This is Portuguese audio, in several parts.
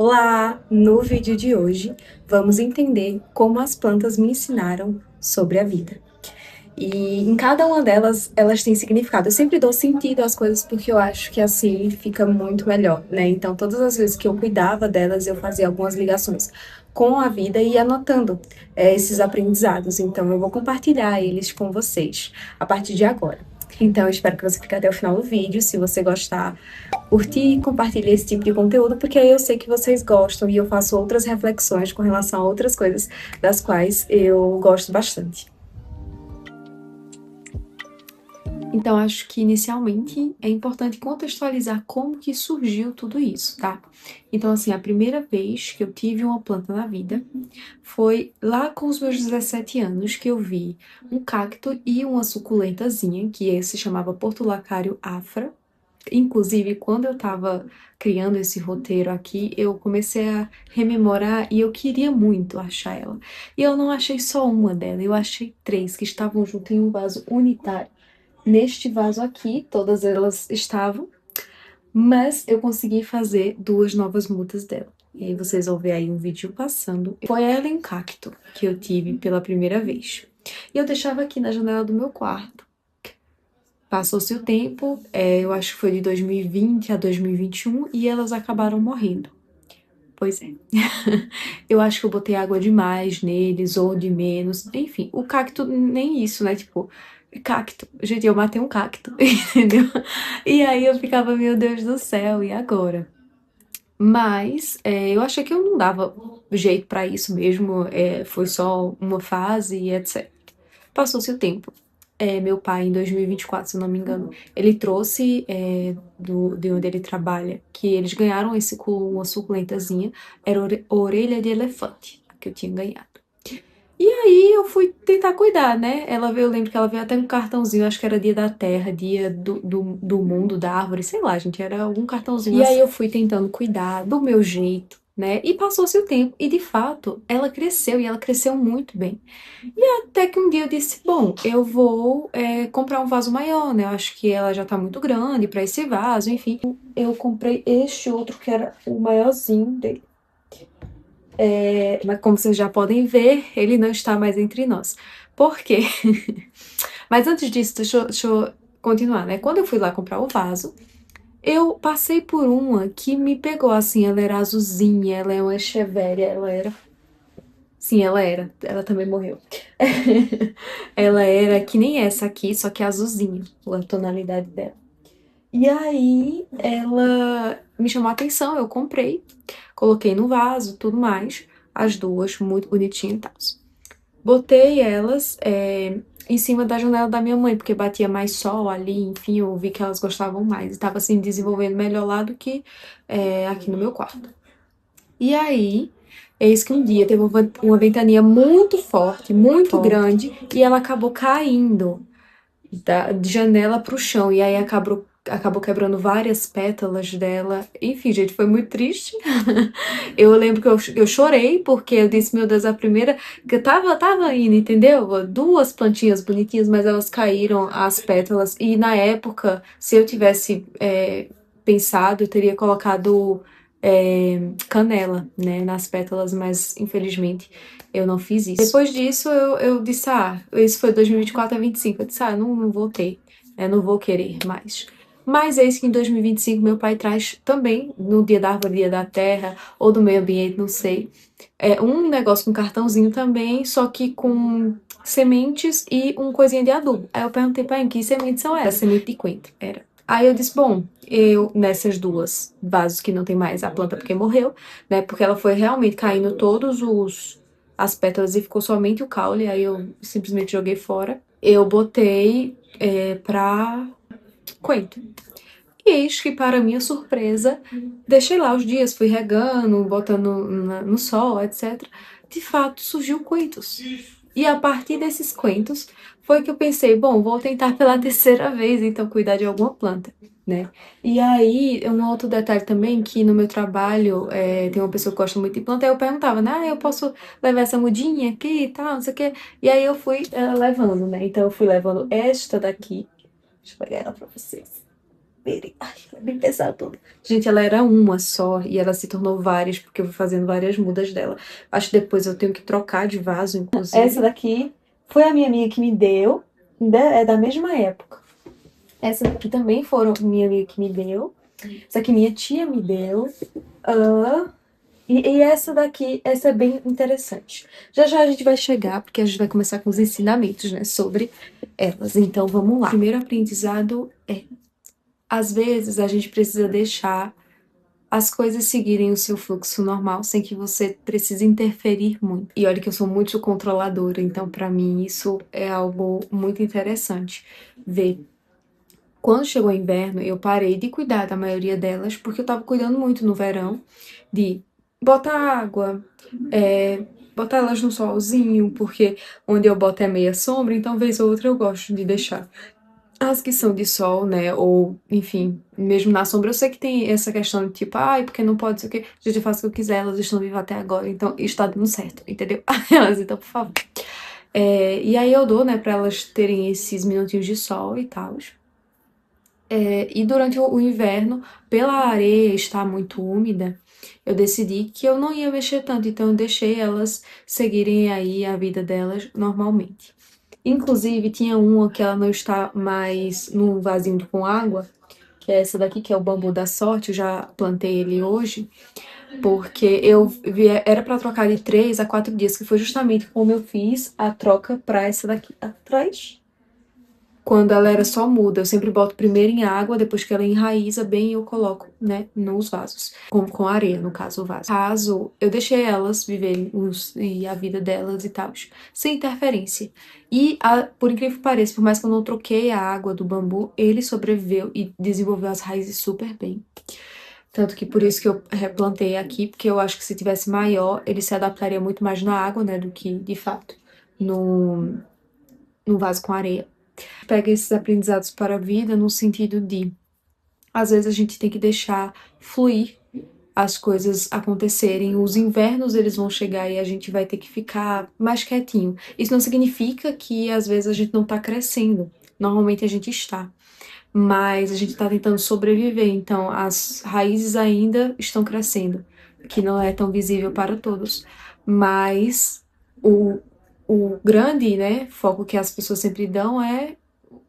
Olá! No vídeo de hoje, vamos entender como as plantas me ensinaram sobre a vida. E em cada uma delas, elas têm significado. Eu sempre dou sentido às coisas porque eu acho que assim fica muito melhor, né? Então, todas as vezes que eu cuidava delas, eu fazia algumas ligações com a vida e ia anotando esses aprendizados. Então, eu vou compartilhar eles com vocês a partir de agora. Então, eu espero que você fique até o final do vídeo. Se você gostar, curtir e compartilhar esse tipo de conteúdo, porque aí eu sei que vocês gostam e eu faço outras reflexões com relação a outras coisas das quais eu gosto bastante. Então, acho que inicialmente é importante contextualizar como que surgiu tudo isso, tá? Então, assim, a primeira vez que eu tive uma planta na vida foi lá com os meus 17 anos que eu vi um cacto e uma suculentazinha, que se chamava Portulacário afra. Inclusive, quando eu tava criando esse roteiro aqui, eu comecei a rememorar e eu queria muito achar ela. E eu não achei só uma dela, eu achei três que estavam junto em um vaso unitário. Neste vaso aqui, todas elas estavam, mas eu consegui fazer duas novas mudas dela. E aí vocês vão ver aí um vídeo passando. Foi ela em cacto que eu tive pela primeira vez. E eu deixava aqui na janela do meu quarto. Passou-se o tempo, eu acho que foi de 2020 a 2021, e elas acabaram morrendo. Pois é. Eu acho que eu botei água demais neles, ou de menos. Enfim, o cacto, nem isso, né? Tipo, cacto. Gente, eu matei um cacto, entendeu? E aí eu ficava, meu Deus do céu, e agora? Mas eu achei que eu não dava jeito pra isso mesmo, foi só uma fase e etc. Passou-se o tempo. Meu pai, em 2024, se eu não me engano, ele trouxe de onde ele trabalha, que eles ganharam uma suculentazinha, era orelha de elefante, a que eu tinha ganhado. E aí eu fui tentar cuidar, né? Ela veio, eu lembro que ela veio até um cartãozinho, acho que era dia da terra, dia do mundo, da árvore, sei lá, gente, era algum cartãozinho. E aí eu fui tentando cuidar do meu jeito, né? E passou-se o tempo, e de fato, ela cresceu, e ela cresceu muito bem. E até que um dia eu disse, bom, eu vou comprar um vaso maior, né? Eu acho que ela já tá muito grande para esse vaso, enfim. Eu comprei este outro que era o maiorzinho dele. Mas como vocês já podem ver, ele não está mais entre nós. Por quê? Mas antes disso, deixa eu continuar, né? Quando eu fui lá comprar o vaso, eu passei por uma que me pegou, assim, ela era azulzinha, ela é uma echeveria, ela era. Sim, ela era. Ela também morreu. Ela era que nem essa aqui, só que azulzinha, a tonalidade dela. E aí ela me chamou a atenção, eu comprei, coloquei no vaso, tudo mais, as duas, muito bonitinhas e tal. Botei elas em cima da janela da minha mãe, porque batia mais sol ali, enfim, eu vi que elas gostavam mais. E tava assim, desenvolvendo melhor lá do que aqui no meu quarto. E aí, eis que um dia teve uma ventania muito forte, muito grande, e ela acabou caindo de janela pro chão. E aí acabou quebrando várias pétalas dela. Enfim, gente, foi muito triste. Eu lembro que eu chorei, porque eu disse, meu Deus, a primeira. Que eu tava indo, entendeu? Duas plantinhas bonitinhas, mas elas caíram, as pétalas. E na época, se eu tivesse pensado, eu teria colocado canela, né, nas pétalas, mas infelizmente eu não fiz isso. Depois disso, eu disse, isso foi 2024 a 25. Eu disse, não vou ter, não vou querer mais. Mas eis que em 2025 meu pai traz também, no Dia da Árvore, Dia da Terra, ou do Meio Ambiente, não sei, um negócio com cartãozinho também, só que com sementes e um coisinha de adubo. Aí eu perguntei pra ele, que sementes são essas? Semente de coentro, era. Aí eu disse, bom, eu nessas duas vasos que não tem mais a planta porque morreu, né? Porque ela foi realmente caindo todos as pétalas e ficou somente o caule, aí eu simplesmente joguei fora. Eu botei pra coentro. E eis que, para minha surpresa, deixei lá os dias, fui regando, botando no sol, etc. De fato, surgiu coentos. E a partir desses coentos foi que eu pensei, bom, vou tentar pela terceira vez, então, cuidar de alguma planta, né? E aí, um outro detalhe também, que no meu trabalho tem uma pessoa que gosta muito de planta, aí eu perguntava, né, eu posso levar essa mudinha aqui e tal, não sei o quê. E aí eu fui levando, né? Então, eu fui levando esta daqui, deixa eu pegar ela pra vocês. verem. Ai, é bem pesado. Gente, ela era uma só e ela se tornou várias, porque eu fui fazendo várias mudas dela. Acho que depois eu tenho que trocar de vaso, inclusive. Essa daqui foi a minha amiga que me deu, é da mesma época. Essa daqui também foram minha amiga que me deu. Essa aqui minha tia me deu. E essa daqui, essa é bem interessante. Já já a gente vai chegar, porque a gente vai começar com os ensinamentos, né, sobre elas. Então, vamos lá. O primeiro aprendizado é: às vezes a gente precisa deixar as coisas seguirem o seu fluxo normal, sem que você precise interferir muito. E olha que eu sou muito controladora, então pra mim isso é algo muito interessante. Ver. Quando chegou o inverno, eu parei de cuidar da maioria delas, porque eu tava cuidando muito no verão, de botar água, botar elas no solzinho, porque onde eu boto é meia sombra, então vez ou outra eu gosto de deixar as que são de sol, né, ou, enfim, mesmo na sombra. Eu sei que tem essa questão de tipo, ai, porque não pode ser o quê? Gente, eu faço o que eu quiser, elas estão vivas até agora, então isso tá dando certo, entendeu? Elas, então, por favor. E aí eu dou, né, pra elas terem esses minutinhos de sol e tal. E durante o inverno, pela areia estar muito úmida, eu decidi que eu não ia mexer tanto, então eu deixei elas seguirem aí a vida delas normalmente. Inclusive, tinha uma que ela não está mais num vasinho com água, que é essa daqui, que é o bambu da sorte. Eu já plantei ele hoje, porque era para trocar de 3 a 4 dias, que foi justamente como eu fiz a troca para essa daqui atrás. Quando ela era só muda, eu sempre boto primeiro em água, depois que ela enraiza bem, eu coloco, né, nos vasos. Com areia, no caso, o vaso. Caso, eu deixei elas viverem e a vida delas e tal, sem interferência. Por incrível que pareça, por mais que eu não troquei a água do bambu, ele sobreviveu e desenvolveu as raízes super bem. Tanto que por isso que eu replantei aqui, porque eu acho que se tivesse maior, ele se adaptaria muito mais na água, né, do que, de fato, no vaso com areia. Pega esses aprendizados para a vida no sentido de, às vezes a gente tem que deixar fluir as coisas acontecerem. Os invernos eles vão chegar e a gente vai ter que ficar mais quietinho. Isso não significa que às vezes a gente não tá crescendo. Normalmente a gente está. Mas a gente tá tentando sobreviver, então as raízes ainda estão crescendo, que não é tão visível para todos. Mas o grande, né, foco que as pessoas sempre dão é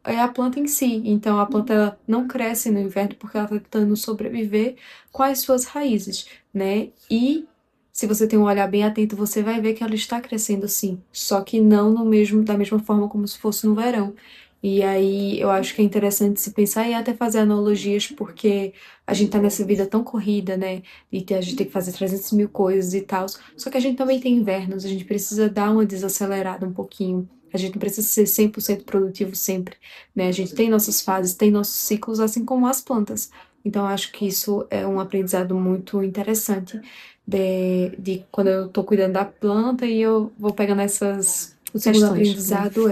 a planta em si. Então a planta ela não cresce no inverno porque ela está tentando sobreviver com as suas raízes, né? E se você tem um olhar bem atento, você vai ver que ela está crescendo sim, só que não da mesma forma como se fosse no verão. E aí eu acho que é interessante se pensar e até fazer analogias, porque a gente tá nessa vida tão corrida, né? A gente tem que fazer 300 mil coisas e tal. Só que a gente também tem invernos, a gente precisa dar uma desacelerada um pouquinho. A gente não precisa ser 100% produtivo sempre, né? A gente tem nossas fases, tem nossos ciclos, assim como as plantas. Então, eu acho que isso é um aprendizado muito interessante de quando eu tô cuidando da planta e eu vou pegando essas o segundo aprendizado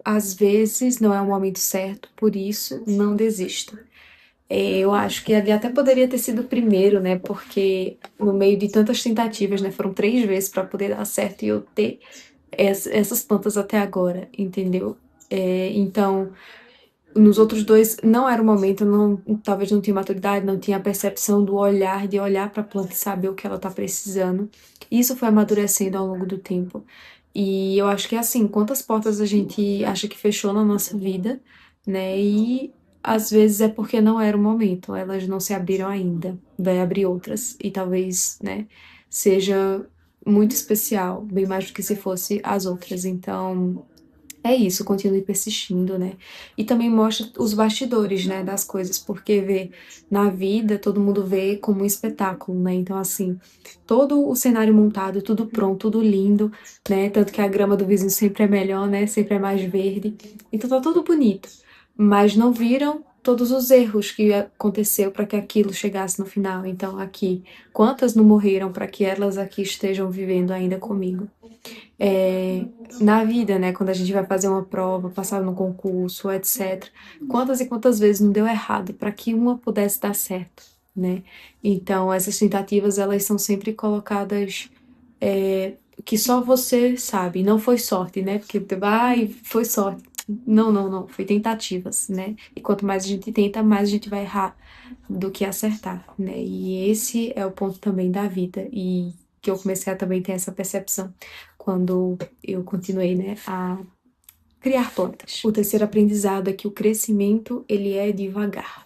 às vezes não é o momento certo, por isso não desista. Eu acho que ali até poderia ter sido o primeiro, né? Porque no meio de tantas tentativas, né? Foram 3 vezes para poder dar certo e eu ter essas plantas até agora, entendeu? Então, nos outros dois não era o momento, talvez não tinha maturidade, não tinha a percepção do olhar, de olhar para a planta e saber o que ela tá precisando. Isso foi amadurecendo ao longo do tempo. E eu acho que é assim, quantas portas a gente acha que fechou na nossa vida, né? E às vezes é porque não era o momento, elas não se abriram ainda. Vai abrir outras e talvez, né, seja muito especial, bem mais do que se fosse as outras. Então, é isso, continue persistindo, né? E também mostra os bastidores, né, das coisas, porque na vida todo mundo vê como um espetáculo, né? Então, assim, todo o cenário montado, tudo pronto, tudo lindo, né? Tanto que a grama do vizinho sempre é melhor, né? Sempre é mais verde. Então tá tudo bonito. Mas não viram todos os erros que aconteceu para que aquilo chegasse no final. Então, aqui, quantas não morreram para que elas aqui estejam vivendo ainda comigo? Na vida, né, quando a gente vai fazer uma prova, passar no concurso, etc. Quantas e quantas vezes não deu errado para que uma pudesse dar certo, né? Então, essas tentativas, elas são sempre colocadas que só você sabe, não foi sorte, né? Porque, ai, foi sorte. Não, não, não. Foi tentativas, né? E quanto mais a gente tenta, mais a gente vai errar do que acertar, né? E esse é o ponto também da vida. E que eu comecei a também ter essa percepção quando eu continuei, né, a criar plantas. O terceiro aprendizado é que o crescimento, ele é devagar.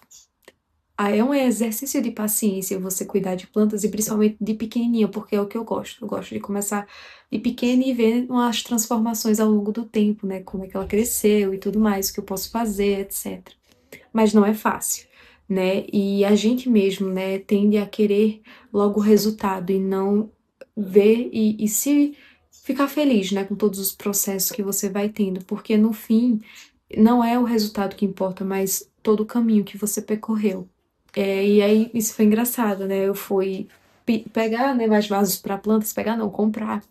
É um exercício de paciência você cuidar de plantas e principalmente de pequenininha, porque é o que eu gosto. Eu gosto de começar de pequena e ver as transformações ao longo do tempo, né? Como é que ela cresceu e tudo mais, o que eu posso fazer, etc. Mas não é fácil, né? E a gente mesmo, né, tende a querer logo o resultado e não ver e se ficar feliz, né, com todos os processos que você vai tendo, porque no fim não é o resultado que importa, mas todo o caminho que você percorreu. E aí isso foi engraçado, né? Eu fui pegar, né, mais vasos para plantas, pegar não, comprar.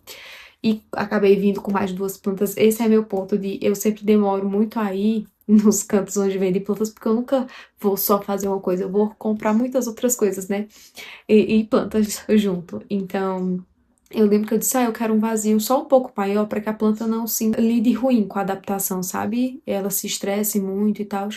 E acabei vindo com mais duas plantas. Esse é meu ponto de eu sempre demoro muito a ir nos cantos onde vende plantas, porque eu nunca vou só fazer uma coisa, eu vou comprar muitas outras coisas, né? E plantas junto. Então, eu lembro que eu disse, eu quero um vasinho só um pouco maior para que a planta não se lide ruim com a adaptação, sabe? Ela se estresse muito e tal.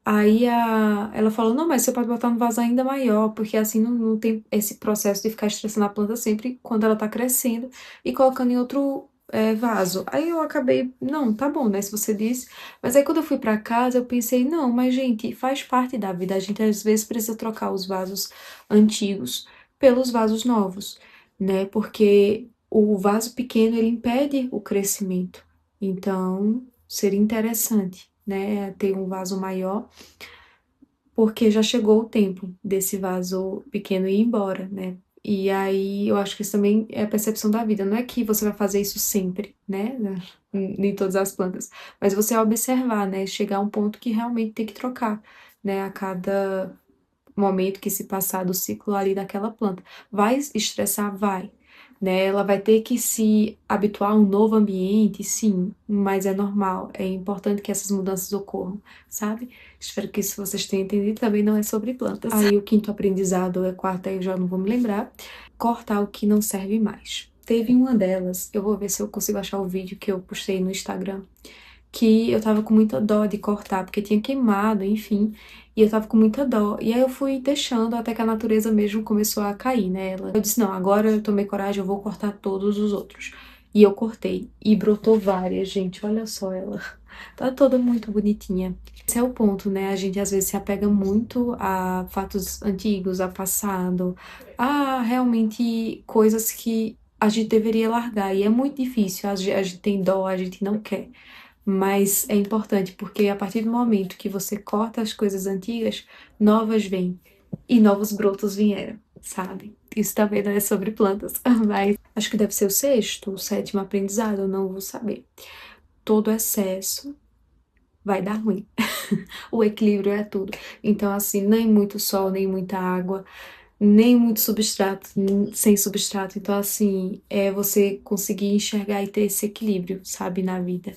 Aí ela falou, não, mas você pode botar um vaso ainda maior, porque assim não tem esse processo de ficar estressando a planta sempre quando ela tá crescendo e colocando em outro vaso. Aí eu acabei, não, tá bom, né, se você disse. Mas aí quando eu fui para casa, eu pensei, não, mas gente, faz parte da vida. A gente às vezes precisa trocar os vasos antigos pelos vasos novos, né? Porque o vaso pequeno ele impede o crescimento. Então, seria interessante, né, ter um vaso maior, porque já chegou o tempo desse vaso pequeno ir embora, né? E aí eu acho que isso também é a percepção da vida. Não é que você vai fazer isso sempre, né? Em todas as plantas. Mas você observar, né? Chegar a um ponto que realmente tem que trocar, né? A cada momento que se passar do ciclo ali daquela planta. Vai estressar? Vai. Né? Ela vai ter que se habituar a um novo ambiente, sim, mas é normal, é importante que essas mudanças ocorram, sabe? Espero que isso vocês tenham entendido, também não é sobre plantas. Aí o quinto aprendizado, é quarto, aí eu já não vou me lembrar, cortar o que não serve mais. Teve uma delas, eu vou ver se eu consigo achar o vídeo que eu postei no Instagram, que eu tava com muita dó de cortar, porque tinha queimado, enfim, e eu tava com muita dó. E aí eu fui deixando até que a natureza mesmo começou a cair, né? Eu disse, não, agora eu tomei coragem, eu vou cortar todos os outros. E eu cortei, e brotou várias, gente, olha só ela. Tá toda muito bonitinha. Esse é o ponto, né? A gente às vezes se apega muito a fatos antigos, a passado, a realmente coisas que a gente deveria largar. E é muito difícil, a gente tem dó, a gente não quer. Mas é importante porque a partir do momento que você corta as coisas antigas, novas vêm e novos brotos vieram, sabe? Isso também não é sobre plantas, mas acho que deve ser o sexto, o sétimo aprendizado, eu não vou saber. Todo excesso vai dar ruim. O equilíbrio é tudo. Então, assim, nem muito sol, nem muita água, nem muito substrato, sem substrato. Então, assim, é você conseguir enxergar e ter esse equilíbrio, sabe, na vida.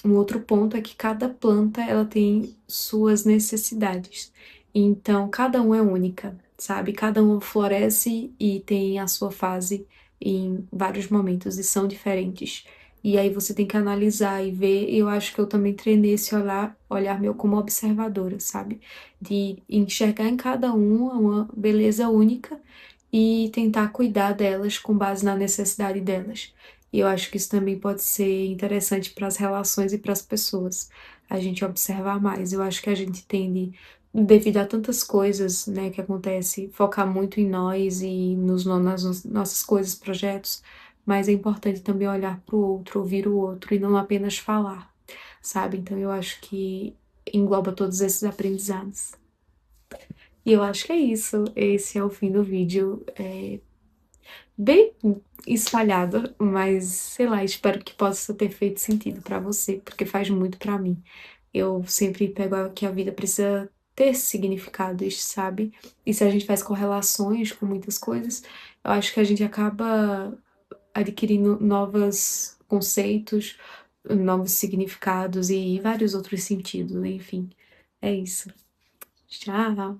Um outro ponto é que cada planta ela tem suas necessidades. Então, cada uma é única, sabe? Cada uma floresce e tem a sua fase em vários momentos e são diferentes. E aí você tem que analisar e ver. E eu acho que eu também treinei esse olhar meu como observadora, sabe? De enxergar em cada uma beleza única e tentar cuidar delas com base na necessidade delas. E eu acho que isso também pode ser interessante para as relações e para as pessoas. A gente observar mais. Eu acho que a gente tende, devido a tantas coisas, né, que acontece, focar muito em nós e nas nossas coisas, projetos, mas é importante também olhar para o outro, ouvir o outro e não apenas falar, sabe? Então eu acho que engloba todos esses aprendizados. E eu acho que é isso. Esse é o fim do vídeo. Bem espalhado, mas sei lá, espero que possa ter feito sentido pra você, porque faz muito pra mim. Eu sempre pego que a vida precisa ter significados, sabe? E se a gente faz correlações com muitas coisas, eu acho que a gente acaba adquirindo novos conceitos, novos significados e vários outros sentidos, enfim. É isso. Tchau.